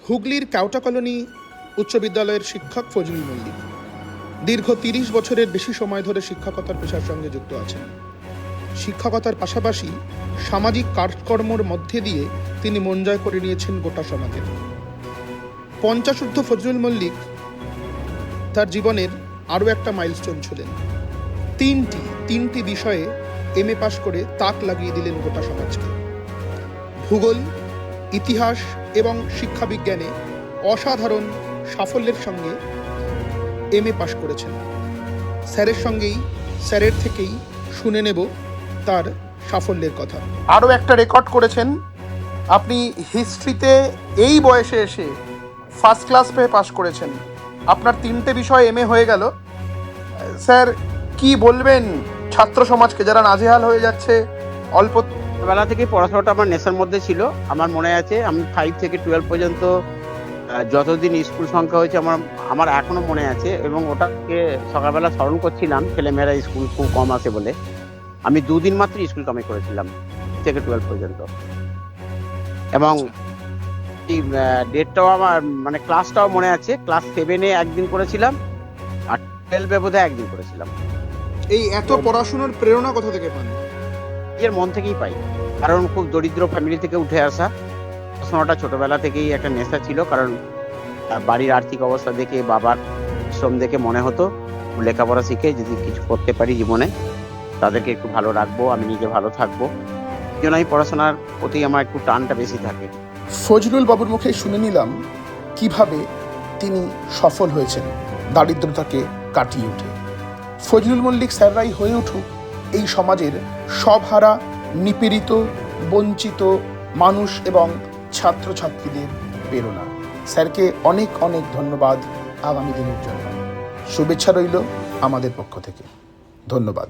হুগলির কেওটা কলোনি উচ্চ বিদ্যালয়ের শিক্ষক ফজলুল মল্লিক দীর্ঘ ৩০ বছরের বেশি সময় ধরে শিক্ষকতার পেশার সঙ্গে যুক্ত আছেন। শিক্ষকতার পাশাপাশি সামাজিক কাজকর্মের মধ্যে দিয়ে তিনি মন জয় করে নিয়েছেন গোটা সমাজের। 50ঊর্ধ্ব ফজলুল মল্লিক তার জীবনের আরও একটা মাইলস্টোন ছিলেন। তিনটি বিষয়ে MA পাশ করে তাক লাগিয়ে দিলেন গোটা সমাজকে। ভূগোল, ইতিহাস এবং শিক্ষাবিজ্ঞানে অসাধারণ সাফল্যের সঙ্গে MA পাশ করেছেন। স্যারের থেকেই শুনে নেব তার সাফল্যের কথা। আরও একটা রেকর্ড করেছেন, আপনি হিস্ট্রিতে এই বয়সে এসে ফার্স্ট ক্লাস পেয়ে পাশ করেছেন। আপনার 3টে বিষয় MA হয়ে গেল। স্যার, কি বলবেন ছাত্র সমাজকে যারা নাজেহাল হয়ে যাচ্ছে? অল্প বেলা থেকে পড়াশোনাটা আমার নেশার মধ্যে ছিল। আমার মনে আছে আমি 5 থেকে 12 পর্যন্ত যতদিন স্কুল সংখ্যা হয়েছে আমার এখনো মনে আছে, এবং ওটাকে সকালবেলা স্মরণ করছিলাম। ছেলেমেয়েরা স্কুল খুব কম আসে বলে আমি 2 দিন মাত্র স্কুল কামাই করেছিলাম থেকে 12 পর্যন্ত, এবং এই ডেটটাও আমার মানে ক্লাসটাও মনে আছে। ক্লাস 7-এ একদিন করেছিলাম, আর 12-এ বোধহয় একদিন করেছিলাম। এই এত পড়াশোনার প্রেরণা কোথা থেকে পান? এর মন থেকেই পাই, কারণ খুব দরিদ্র ফ্যামিলি থেকে উঠে আসা। পড়াশোনাটা ছোটবেলা থেকেই একটা নেশা ছিল, কারণ বাড়ির আর্থিক অবস্থা দেখে, বাবার শ্রম দেখে মনে হতো লেখাপড়া শিখে যদি কিছু করতে পারি জীবনে, তাদেরকে একটু ভালো রাখবো, আমি নিজে ভালো থাকবো। এই জন্য আমি পড়াশোনার প্রতি আমার একটু টানটা বেশি থাকে। ফজলুল বাবুর মুখে শুনে নিলাম কিভাবে তিনি সফল হয়েছেন দারিদ্রতাকে কাটিয়ে উঠে। ফজলুল মল্লিক স্যাররাই হয়ে উঠুক এই সমাজের সবহারা, নিপীড়িত, বঞ্চিত মানুষ এবং ছাত্রছাত্রীদের প্রেরণা। স্যারকে অনেক অনেক ধন্যবাদ আগামী দিনের জন্য। শুভেচ্ছা রইল আমাদের পক্ষ থেকে। ধন্যবাদ।